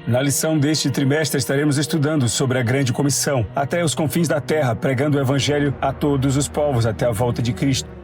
Na lição deste trimestre estaremos estudando sobre a grande comissão, até os confins da terra, pregando o evangelho a todos os povos até a volta de Cristo.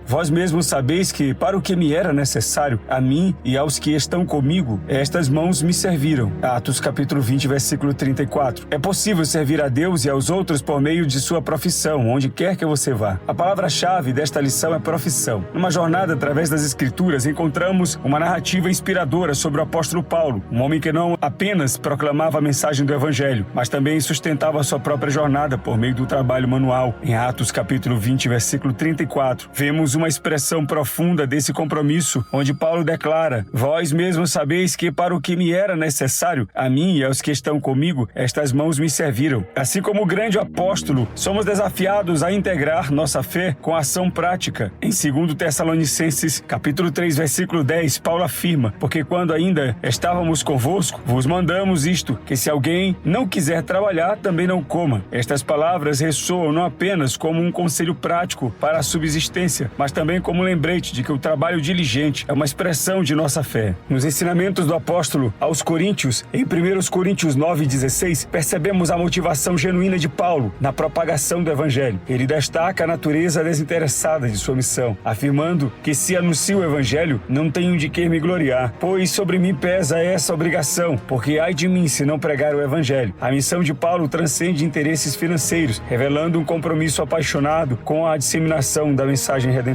Vós mesmos sabeis que, para o que me era necessário, a mim e aos que estão comigo, estas mãos me serviram. Atos capítulo 20, versículo 34. É possível servir a Deus e aos outros por meio de sua profissão, onde quer que você vá. A palavra-chave desta lição é profissão. Numa jornada através das Escrituras, encontramos uma narrativa inspiradora sobre o apóstolo Paulo, um homem que não apenas proclamava a mensagem do Evangelho, mas também sustentava a sua própria jornada por meio do trabalho manual. Em Atos capítulo 20, versículo 34, vemos uma expressão profunda desse compromisso, onde Paulo declara: vós mesmos sabeis que para o que me era necessário, a mim e aos que estão comigo, estas mãos me serviram. Assim como o grande apóstolo, somos desafiados a integrar nossa fé com ação prática. Em 2 Tessalonicenses, capítulo 3, versículo 10, Paulo afirma: porque quando ainda estávamos convosco, vos mandamos isto, que se alguém não quiser trabalhar, também não coma. Estas palavras ressoam não apenas como um conselho prático para a subsistência, mas também como um lembrete de que o trabalho diligente é uma expressão de nossa fé. Nos ensinamentos do apóstolo aos Coríntios, em 1 Coríntios 9,16, percebemos a motivação genuína de Paulo na propagação do Evangelho. Ele destaca a natureza desinteressada de sua missão, afirmando que se anuncio o Evangelho, não tenho de que me gloriar, pois sobre mim pesa essa obrigação, porque ai de mim se não pregar o Evangelho. A missão de Paulo transcende interesses financeiros, revelando um compromisso apaixonado com a disseminação da mensagem redentora.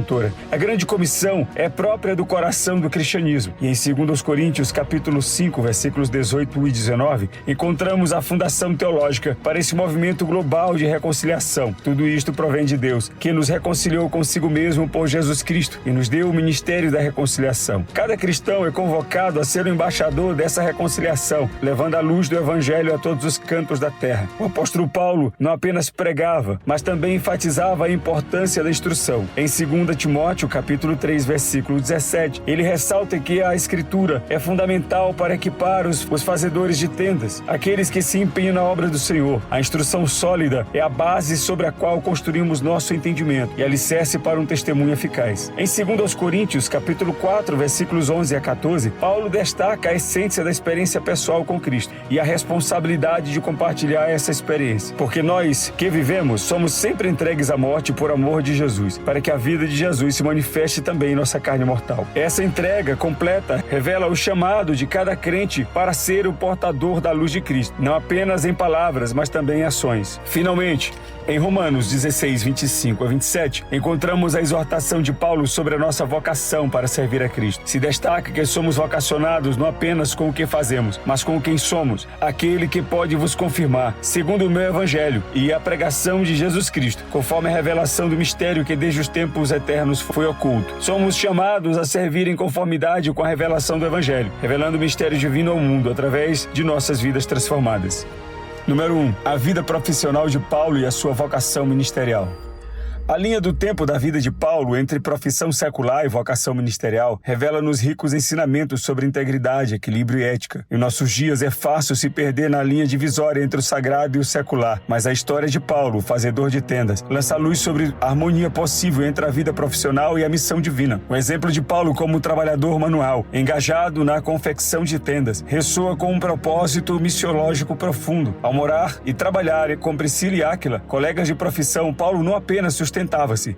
A grande comissão é própria do coração do cristianismo. E em 2 Coríntios, capítulo 5, versículos 18 e 19, encontramos a fundação teológica para esse movimento global de reconciliação. Tudo isto provém de Deus, que nos reconciliou consigo mesmo por Jesus Cristo e nos deu o ministério da reconciliação. Cada cristão é convocado a ser o embaixador dessa reconciliação, levando a luz do Evangelho a todos os cantos da terra. O apóstolo Paulo não apenas pregava, mas também enfatizava a importância da instrução. Em 2 Timóteo, capítulo 3, versículo 17, ele ressalta que a Escritura é fundamental para equipar os fazedores de tendas, aqueles que se empenham na obra do Senhor. A instrução sólida é a base sobre a qual construímos nosso entendimento e alicerce para um testemunho eficaz. Em 2 Coríntios, capítulo 4, versículos 11 a 14, Paulo destaca a essência da experiência pessoal com Cristo e a responsabilidade de compartilhar essa experiência, porque nós que vivemos somos sempre entregues à morte por amor de Jesus, para que a vida de Jesus se manifeste também em nossa carne mortal. Essa entrega completa revela o chamado de cada crente para ser o portador da luz de Cristo, não apenas em palavras, mas também em ações. Finalmente, em Romanos 16, 25 a 27, encontramos a exortação de Paulo sobre a nossa vocação para servir a Cristo. Se destaca que somos vocacionados não apenas com o que fazemos, mas com quem somos, aquele que pode vos confirmar, segundo o meu Evangelho e a pregação de Jesus Cristo, conforme a revelação do mistério que desde os tempos eternos foi oculto. Somos chamados a servir em conformidade com a revelação do Evangelho, revelando o mistério divino ao mundo através de nossas vidas transformadas. Número 1. A vida profissional de Paulo e a sua vocação ministerial. A linha do tempo da vida de Paulo entre profissão secular e vocação ministerial revela-nos ricos ensinamentos sobre integridade, equilíbrio e ética. Em nossos dias é fácil se perder na linha divisória entre o sagrado e o secular, mas a história de Paulo, o fazedor de tendas, lança luz sobre a harmonia possível entre a vida profissional e a missão divina. O exemplo de Paulo como trabalhador manual, engajado na confecção de tendas, ressoa com um propósito missiológico profundo. Ao morar e trabalhar com Priscila e Áquila, colegas de profissão, Paulo não apenas sustentava-se,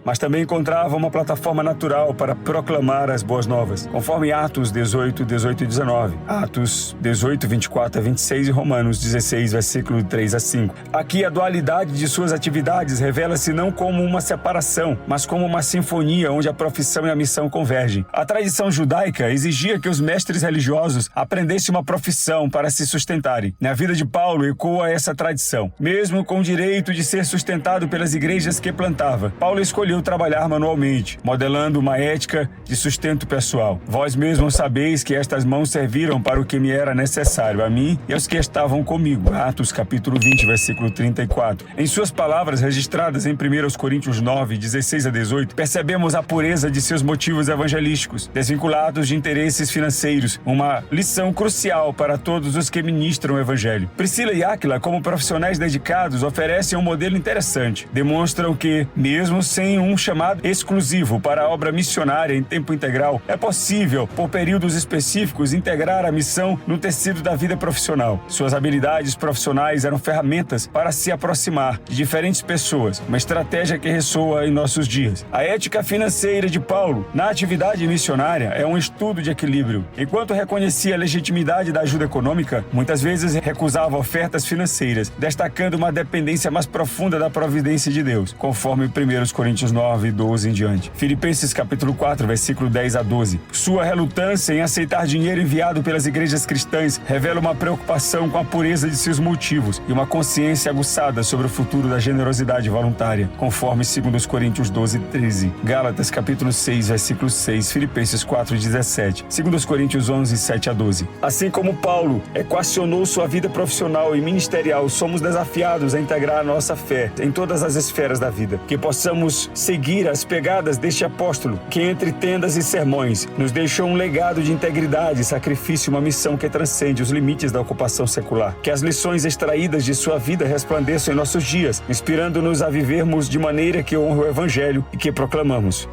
mas também encontrava uma plataforma natural para proclamar as boas novas, conforme Atos 18, 18 e 19, Atos 18, 24 a 26 e Romanos 16, versículo 3 a 5. Aqui a dualidade de suas atividades revela-se não como uma separação, mas como uma sinfonia onde a profissão e a missão convergem. A tradição judaica exigia que os mestres religiosos aprendessem uma profissão para se sustentarem. Na vida de Paulo ecoa essa tradição. Mesmo com o direito de ser sustentado pelas igrejas que plantava, Paulo escolheu trabalhar manualmente, modelando uma ética de sustento pessoal. Vós mesmos sabeis que estas mãos serviram para o que me era necessário, a mim e aos que estavam comigo. Atos capítulo 20, versículo 34. Em suas palavras registradas em 1 Coríntios 9, 16 a 18, percebemos a pureza de seus motivos evangelísticos, desvinculados de interesses financeiros, uma lição crucial para todos os que ministram o evangelho. Priscila e Áquila, como profissionais dedicados, oferecem um modelo interessante. Demonstram que, Mesmo sem um chamado exclusivo para a obra missionária em tempo integral, é possível, por períodos específicos, integrar a missão no tecido da vida profissional. Suas habilidades profissionais eram ferramentas para se aproximar de diferentes pessoas, uma estratégia que ressoa em nossos dias. A ética financeira de Paulo na atividade missionária é um estudo de equilíbrio. Enquanto reconhecia a legitimidade da ajuda econômica, muitas vezes recusava ofertas financeiras, destacando uma dependência mais profunda da providência de Deus, conforme 1 Coríntios 9, 12 em diante. Filipenses capítulo 4, versículo 10 a 12. Sua relutância em aceitar dinheiro enviado pelas igrejas cristãs revela uma preocupação com a pureza de seus motivos e uma consciência aguçada sobre o futuro da generosidade voluntária, conforme 2 Coríntios 12, 13. Gálatas capítulo 6, versículo 6. Filipenses 4, 17. 2 Coríntios 11, 7 a 12. Assim como Paulo equacionou sua vida profissional e ministerial, somos desafiados a integrar a nossa fé em todas as esferas da vida. Que possamos seguir as pegadas deste apóstolo, que entre tendas e sermões nos deixou um legado de integridade, sacrifício e uma missão que transcende os limites da ocupação secular. Que as lições extraídas de sua vida resplandeçam em nossos dias, inspirando-nos a vivermos de maneira que honra o Evangelho e que proclamamos.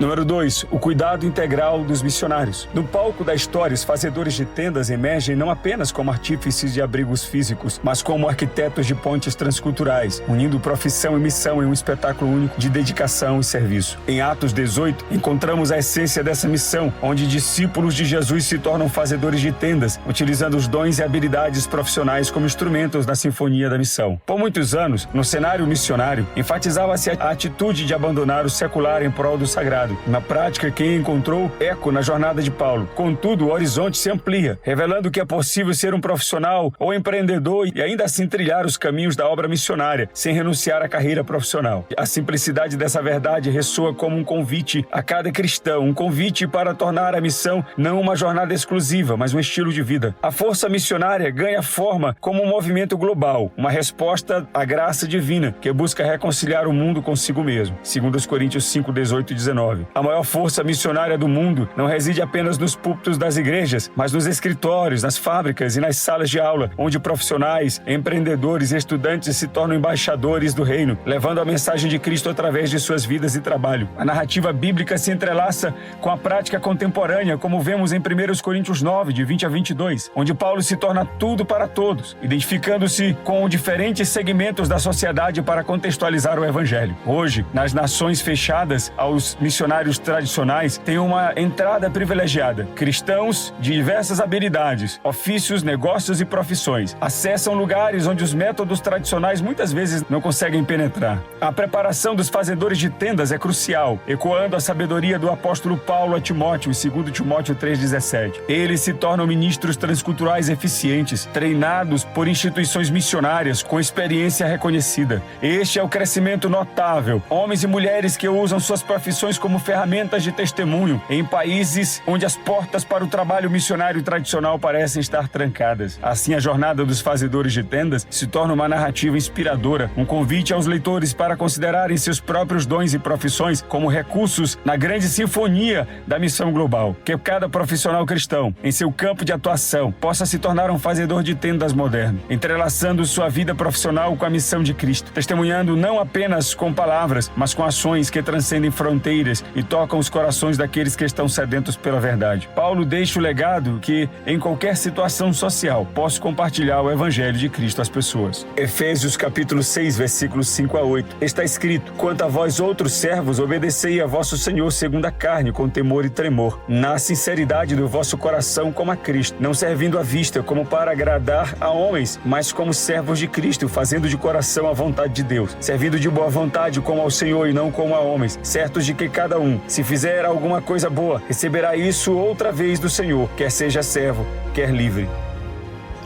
Número 2. O cuidado integral dos missionários. No palco da história, os fazedores de tendas emergem não apenas como artífices de abrigos físicos, mas como arquitetos de pontes transculturais, unindo profissão e missão em um espetáculo único de dedicação e serviço. Em Atos 18, encontramos a essência dessa missão, onde discípulos de Jesus se tornam fazedores de tendas, utilizando os dons e habilidades profissionais como instrumentos na sinfonia da missão. Por muitos anos, no cenário missionário, enfatizava-se a atitude de abandonar o secular em prol do sagrado. Na prática, quem encontrou eco na jornada de Paulo. Contudo, o horizonte se amplia, revelando que é possível ser um profissional ou empreendedor e ainda assim trilhar os caminhos da obra missionária, sem renunciar à carreira profissional. A simplicidade dessa verdade ressoa como um convite a cada cristão, um convite para tornar a missão não uma jornada exclusiva, mas um estilo de vida. A força missionária ganha forma como um movimento global, uma resposta à graça divina, que busca reconciliar o mundo consigo mesmo. 2 Coríntios 5, 18 e 19. A maior força missionária do mundo não reside apenas nos púlpitos das igrejas, mas nos escritórios, nas fábricas e nas salas de aula, onde profissionais, empreendedores e estudantes se tornam embaixadores do reino, levando a mensagem de Cristo através de suas vidas e trabalho. A narrativa bíblica se entrelaça com a prática contemporânea, como vemos em 1 Coríntios 9, de 20 a 22, onde Paulo se torna tudo para todos, identificando-se com diferentes segmentos da sociedade para contextualizar o Evangelho. Hoje, nas nações fechadas aos missionários tradicionais, têm uma entrada privilegiada. Cristãos de diversas habilidades, ofícios, negócios e profissões acessam lugares onde os métodos tradicionais muitas vezes não conseguem penetrar. A preparação dos fazedores de tendas é crucial, ecoando a sabedoria do apóstolo Paulo a Timóteo, em 2 Timóteo 3,17. Eles se tornam ministros transculturais eficientes, treinados por instituições missionárias com experiência reconhecida. Este é o crescimento notável. Homens e mulheres que usam suas profissões como ferramentas de testemunho em países onde as portas para o trabalho missionário tradicional parecem estar trancadas. Assim, a jornada dos fazedores de tendas se torna uma narrativa inspiradora, um convite aos leitores para considerarem seus próprios dons e profissões como recursos na grande sinfonia da missão global. Que cada profissional cristão, em seu campo de atuação, possa se tornar um fazedor de tendas moderno, entrelaçando sua vida profissional com a missão de Cristo, testemunhando não apenas com palavras, mas com ações que transcendem fronteiras e tocam os corações daqueles que estão sedentos pela verdade. Paulo deixa o legado que, em qualquer situação social, posso compartilhar o Evangelho de Cristo às pessoas. Efésios capítulo 6, versículos 5 a 8. Está escrito: quanto a vós outros servos, obedecei a vosso Senhor segundo a carne, com temor e tremor, na sinceridade do vosso coração como a Cristo, não servindo à vista como para agradar a homens, mas como servos de Cristo, fazendo de coração a vontade de Deus, servindo de boa vontade como ao Senhor e não como a homens, certos de que cada um, se fizer alguma coisa boa, receberá isso outra vez do Senhor, quer seja servo, quer livre.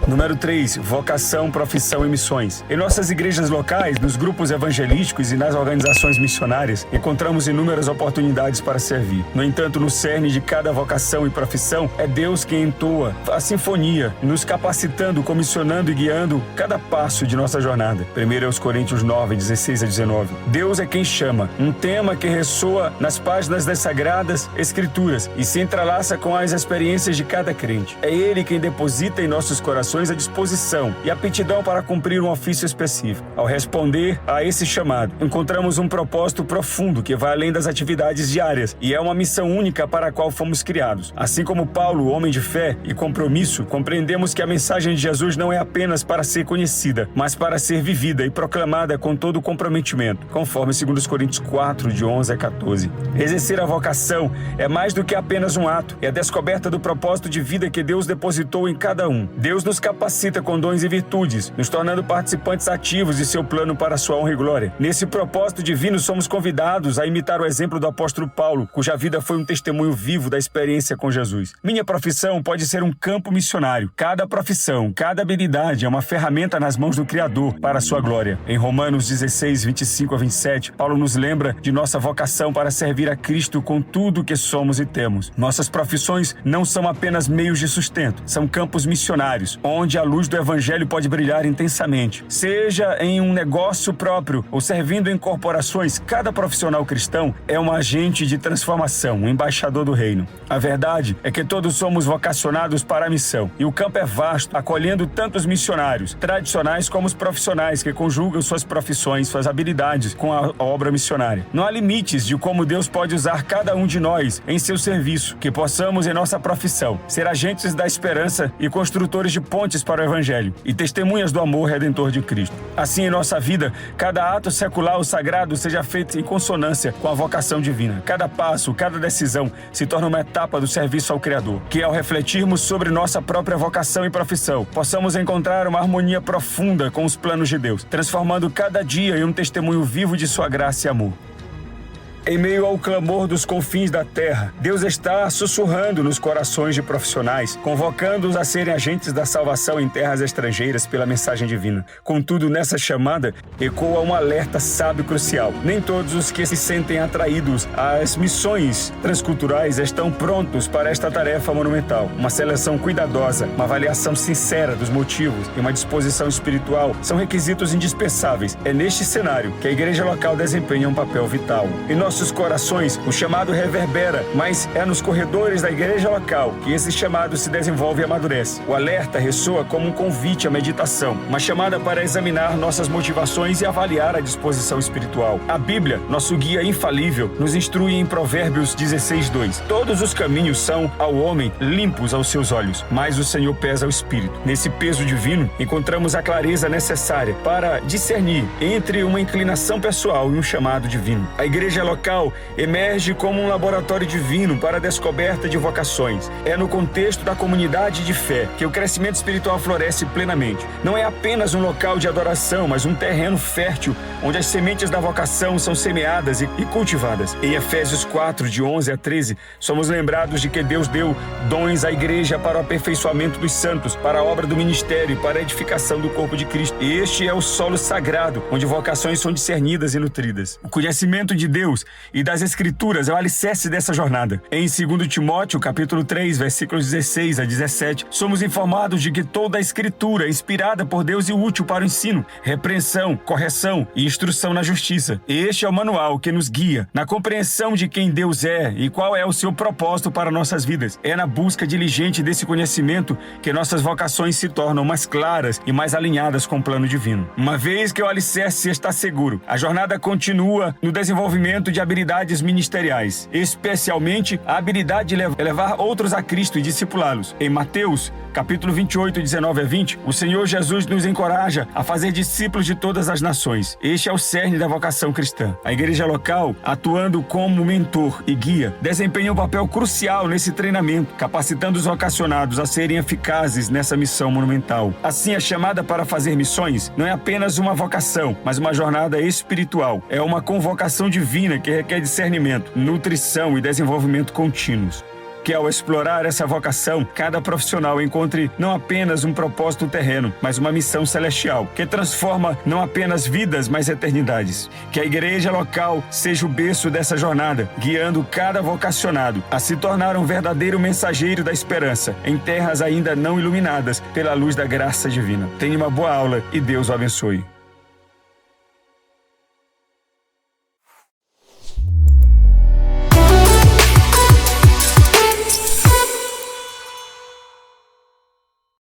Número 3. Vocação, profissão e missões. Em nossas igrejas locais, nos grupos evangelísticos e nas organizações missionárias, encontramos inúmeras oportunidades para servir. No entanto, no cerne de cada vocação e profissão, é Deus quem entoa a sinfonia, nos capacitando, comissionando e guiando cada passo de nossa jornada. 1 Coríntios 9, 16 a 19. Deus é quem chama, um tema que ressoa nas páginas das Sagradas Escrituras e se entrelaça com as experiências de cada crente. É Ele quem deposita em nossos corações vocações à disposição e aptidão para cumprir um ofício específico. Ao responder a esse chamado, encontramos um propósito profundo que vai além das atividades diárias e é uma missão única para a qual fomos criados. Assim como Paulo, homem de fé e compromisso, compreendemos que a mensagem de Jesus não é apenas para ser conhecida, mas para ser vivida e proclamada com todo o comprometimento, conforme 2 Coríntios 4, de 11 a 14. Exercer a vocação é mais do que apenas um ato, é a descoberta do propósito de vida que Deus depositou em cada um. Deus nos capacita com dons e virtudes, nos tornando participantes ativos de seu plano para a sua honra e glória. Nesse propósito divino, somos convidados a imitar o exemplo do apóstolo Paulo, cuja vida foi um testemunho vivo da experiência com Jesus. Minha profissão pode ser um campo missionário. Cada profissão, cada habilidade é uma ferramenta nas mãos do Criador para a sua glória. Em Romanos 16, 25 a 27, Paulo nos lembra de nossa vocação para servir a Cristo com tudo o que somos e temos. Nossas profissões não são apenas meios de sustento, são campos missionários, onde a luz do Evangelho pode brilhar intensamente. Seja em um negócio próprio ou servindo em corporações, cada profissional cristão é um agente de transformação, um embaixador do reino. A verdade é que todos somos vocacionados para a missão, e o campo é vasto, acolhendo tantos missionários, tradicionais como os profissionais que conjugam suas profissões, suas habilidades com a obra missionária. Não há limites de como Deus pode usar cada um de nós em seu serviço, que possamos em nossa profissão ser agentes da esperança e construtores de pontes para o Evangelho e testemunhas do amor redentor de Cristo. Assim, em nossa vida, cada ato secular ou sagrado seja feito em consonância com a vocação divina. Cada passo, cada decisão se torna uma etapa do serviço ao Criador, que ao refletirmos sobre nossa própria vocação e profissão, possamos encontrar uma harmonia profunda com os planos de Deus, transformando cada dia em um testemunho vivo de sua graça e amor. Em meio ao clamor dos confins da terra, Deus está sussurrando nos corações de profissionais, convocando-os a serem agentes da salvação em terras estrangeiras pela mensagem divina. Contudo, nessa chamada, ecoa um alerta sábio e crucial. Nem todos os que se sentem atraídos às missões transculturais estão prontos para esta tarefa monumental. Uma seleção cuidadosa, uma avaliação sincera dos motivos e uma disposição espiritual são requisitos indispensáveis. É neste cenário que a igreja local desempenha um papel vital. Em nossos corações, o chamado reverbera, mas é nos corredores da igreja local que esse chamado se desenvolve e amadurece. O alerta ressoa como um convite à meditação, uma chamada para examinar nossas motivações e avaliar a disposição espiritual. A Bíblia, nosso guia infalível, nos instrui em Provérbios 16:2. Todos os caminhos são, ao homem, limpos aos seus olhos, mas o Senhor pesa o espírito. Nesse peso divino, encontramos a clareza necessária para discernir entre uma inclinação pessoal e um chamado divino. A igreja local emerge como um laboratório divino para a descoberta de vocações. É no contexto da comunidade de fé que o crescimento espiritual floresce plenamente. Não é apenas um local de adoração, mas um terreno fértil onde as sementes da vocação são semeadas e cultivadas. Em Efésios 4, de 11 a 13, somos lembrados de que Deus deu dons à igreja para o aperfeiçoamento dos santos, para a obra do ministério e para a edificação do corpo de Cristo. E este é o solo sagrado, onde vocações são discernidas e nutridas. O conhecimento de Deus e das Escrituras é o alicerce dessa jornada. Em 2 Timóteo, capítulo 3, versículos 16 a 17, somos informados de que toda a Escritura é inspirada por Deus e útil para o ensino, repreensão, correção e instrução na justiça. Este é o manual que nos guia na compreensão de quem Deus é e qual é o seu propósito para nossas vidas. É na busca diligente desse conhecimento que nossas vocações se tornam mais claras e mais alinhadas com o plano divino. Uma vez que o alicerce está seguro, a jornada continua no desenvolvimento de habilidades ministeriais, especialmente a habilidade de levar outros a Cristo e discipulá-los. Em Mateus, capítulo 28, 19 a 20, o Senhor Jesus nos encoraja a fazer discípulos de todas as nações. Este é o cerne da vocação cristã. A igreja local, atuando como mentor e guia, desempenha um papel crucial nesse treinamento, capacitando os vocacionados a serem eficazes nessa missão monumental. Assim, a chamada para fazer missões não é apenas uma vocação, mas uma jornada espiritual. É uma convocação divina que requer discernimento, nutrição e desenvolvimento contínuos. Que ao explorar essa vocação, cada profissional encontre não apenas um propósito terreno, mas uma missão celestial, que transforma não apenas vidas, mas eternidades. Que a igreja local seja o berço dessa jornada, guiando cada vocacionado a se tornar um verdadeiro mensageiro da esperança, em terras ainda não iluminadas pela luz da graça divina. Tenha uma boa aula e Deus o abençoe.